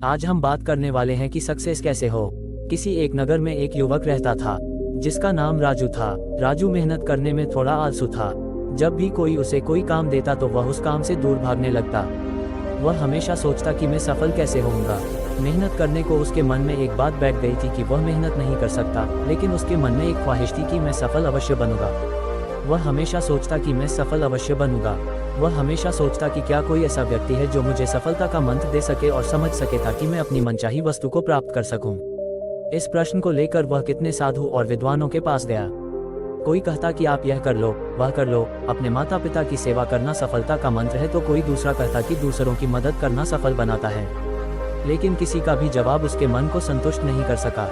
आज हम बात करने वाले हैं कि सक्सेस कैसे हो। किसी एक नगर में एक युवक रहता था जिसका नाम राजू था। राजू मेहनत करने में थोड़ा आलसी था। जब भी कोई उसे कोई काम देता तो वह उस काम से दूर भागने लगता। वह हमेशा सोचता कि मैं सफल कैसे होऊंगा। मेहनत करने को उसके मन में एक बात बैठ गई थी कि वह मेहनत नहीं कर सकता, लेकिन उसके मन में एक ख्वाहिश थी कि मैं सफल अवश्य बनूंगा। वह हमेशा सोचता कि मैं सफल अवश्य बनूंगा। वह हमेशा सोचता कि क्या कोई ऐसा व्यक्ति है जो मुझे सफलता का मंत्र दे सके और समझ सके ताकि मैं अपनी मनचाही वस्तु को प्राप्त कर सकूं। इस प्रश्न को लेकर वह कितने साधु और विद्वानों के पास गया। कोई कहता कि आप यह कर लो, वह कर लो, अपने माता पिता की सेवा करना सफलता का मंत्र है, तो कोई दूसरा कहता कि दूसरों की मदद करना सफल बनाता है। लेकिन किसी का भी जवाब उसके मन को संतुष्ट नहीं कर सका।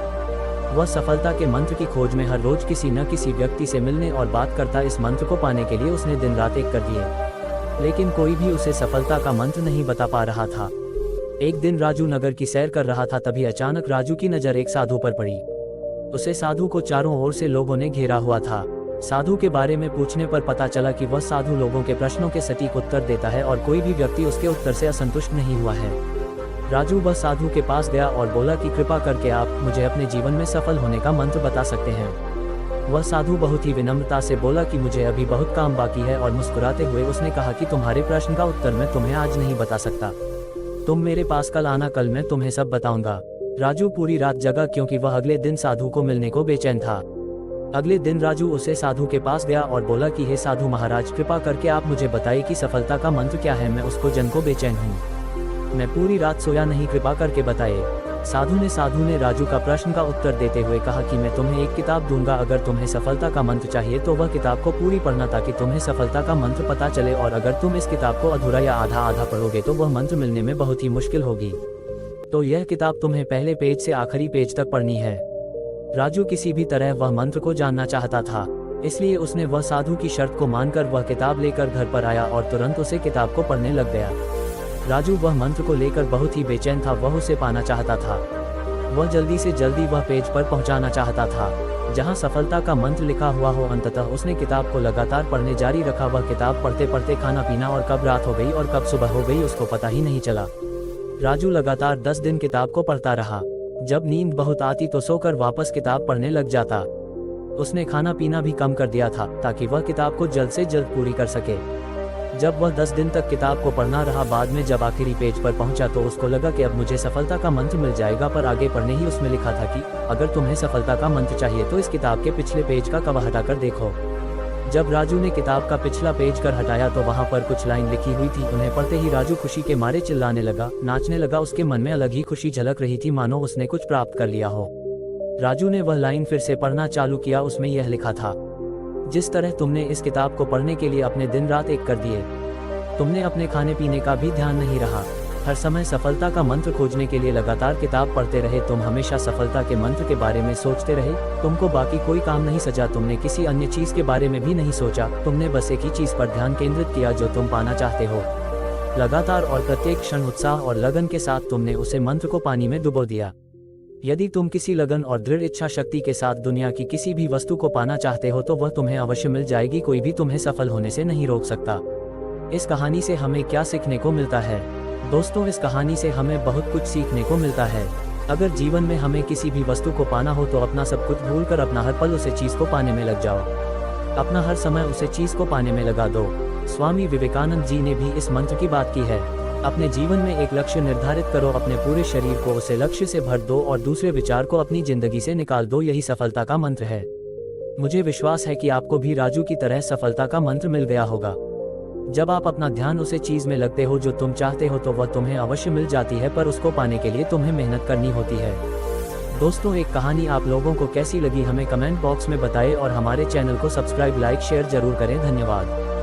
वह सफलता के मंत्र की खोज में हर रोज किसी न किसी व्यक्ति से मिलने और बात करता। इस मंत्र को पाने के लिए उसने दिन रात एक कर दिए, लेकिन कोई भी उसे सफलता का मंत्र नहीं बता पा रहा था। एक दिन राजू नगर की सैर कर रहा था, तभी अचानक राजू की नज़र एक साधु पर पड़ी। उसे साधु को चारों ओर से लोगों ने घेरा हुआ था। साधु के बारे में पूछने पर पता चला कि वह साधु लोगों के प्रश्नों के सटीक उत्तर देता है और कोई भी व्यक्ति उसके उत्तर से असंतुष्ट नहीं हुआ है। राजू वह साधु के पास गया और बोला कि कृपा करके आप मुझे अपने जीवन में सफल होने का मंत्र बता सकते हैं। वह साधु बहुत ही विनम्रता से बोला कि मुझे अभी बहुत काम बाकी है, और मुस्कुराते हुए उसने कहा कि तुम्हारे प्रश्न का उत्तर मैं तुम्हें आज नहीं बता सकता। तुम मेरे पास कल आना, कल मैं तुम्हें सब बताऊंगा। राजू पूरी रात जगा क्योंकि वह अगले दिन साधु को मिलने को बेचैन था। अगले दिन राजू उसे साधु के पास गया और बोला कि हे साधु महाराज, कृपा करके आप मुझे बताइए कि सफलता का मंत्र क्या है। मैं उसको जन को बेचैन हूँ, मैं पूरी रात सोया नहीं, कृपा करके बताइए। साधु ने राजू का प्रश्न का उत्तर देते हुए कहा कि मैं तुम्हें एक किताब दूंगा। अगर तुम्हें सफलता का मंत्र चाहिए तो वह किताब को पूरी पढ़ना ताकि तुम्हें सफलता का मंत्र पता चले, और अगर तुम इस किताब को अधूरा या आधा आधा पढ़ोगे तो वह मंत्र मिलने में बहुत ही मुश्किल होगी। तो यह किताब तुम्हें पहले पेज से आखिरी पेज तक पढ़नी है। राजू किसी भी तरह वह मंत्र को जानना चाहता था, इसलिए उसने वह साधु की शर्त को मानकर वह किताब लेकर घर पर आया और तुरंत उसे किताब को पढ़ने लग गया। राजू वह मंत्र को लेकर बहुत ही बेचैन था। वह उसे पाना चाहता था। वह जल्दी से जल्दी वह पेज पर पहुंचाना चाहता था जहां सफलता का मंत्र लिखा हुआ हो। अंततः उसने किताब को लगातार पढ़ने जारी रखा। वह किताब पढ़ते पढ़ते खाना पीना और कब रात हो गई और कब सुबह हो गई उसको पता ही नहीं चला। राजू लगातार 10 दिन किताब को पढ़ता रहा। जब नींद बहुत आती तो सोकर वापस किताब पढ़ने लग जाता। उसने खाना पीना भी कम कर दिया था ताकि वह किताब को जल्द से जल्द पूरी कर सके। जब वह 10 दिन तक किताब को पढ़ना रहा, बाद में जब आखिरी पेज पर पहुंचा तो उसको लगा कि अब मुझे सफलता का मंत्र मिल जाएगा, पर आगे पढ़ने ही उसमें लिखा था कि अगर तुम्हें सफलता का मंत्र चाहिए तो इस किताब के पिछले पेज का कवर हटाकर देखो। जब राजू ने किताब का पिछला पेज कर हटाया तो वहां पर कुछ लाइन लिखी हुई थी। उन्हें पढ़ते ही राजू खुशी के मारे चिल्लाने लगा, नाचने लगा। उसके मन में अलग ही खुशी झलक रही थी, मानो उसने कुछ प्राप्त कर लिया हो। राजू ने वह लाइन फिर से पढ़ना चालू किया। उसमें यह लिखा था, जिस तरह तुमने इस किताब को पढ़ने के लिए अपने दिन रात एक कर दिए, तुमने अपने खाने पीने का भी ध्यान नहीं रहा। हर समय सफलता का मंत्र खोजने के लिए लगातार किताब पढ़ते रहे। तुम हमेशा सफलता के मंत्र के बारे में सोचते रहे। तुमको बाकी कोई काम नहीं सजा। तुमने किसी अन्य चीज के बारे में भी नहीं सोचा। तुमने बस एक ही चीज पर ध्यान केंद्रित किया जो तुम पाना चाहते हो। लगातार और प्रत्येक क्षण उत्साह और लगन के साथ तुमने उसे मंत्र को पानी में डुबो दिया। यदि तुम किसी लगन और दृढ़ इच्छा शक्ति के साथ दुनिया की किसी भी वस्तु को पाना चाहते हो तो वह तुम्हें अवश्य मिल जाएगी। कोई भी तुम्हें सफल होने से नहीं रोक सकता। इस कहानी से हमें क्या सीखने को मिलता है? दोस्तों, इस कहानी से हमें बहुत कुछ सीखने को मिलता है। अगर जीवन में हमें किसी भी वस्तु को पाना हो तो अपना सब कुछ भूलकर अपना हर पल उसे चीज को पाने में लग जाओ। अपना हर समय उसे चीज को पाने में लगा दो। स्वामी विवेकानंद जी ने भी इस मंत्र की बात की है। अपने जीवन में एक लक्ष्य निर्धारित करो, अपने पूरे शरीर को उसे लक्ष्य से भर दो और दूसरे विचार को अपनी जिंदगी से निकाल दो। यही सफलता का मंत्र है। मुझे विश्वास है कि आपको भी राजू की तरह सफलता का मंत्र मिल गया होगा। जब आप अपना ध्यान उसे चीज में लगते हो जो तुम चाहते हो तो वह तुम्हें अवश्य मिल जाती है, पर उसको पाने के लिए तुम्हें मेहनत करनी होती है। दोस्तों, एक कहानी आप लोगों को कैसी लगी हमें कमेंट बॉक्स में बताएं और हमारे चैनल को सब्सक्राइब, लाइक, शेयर जरूर करें। धन्यवाद।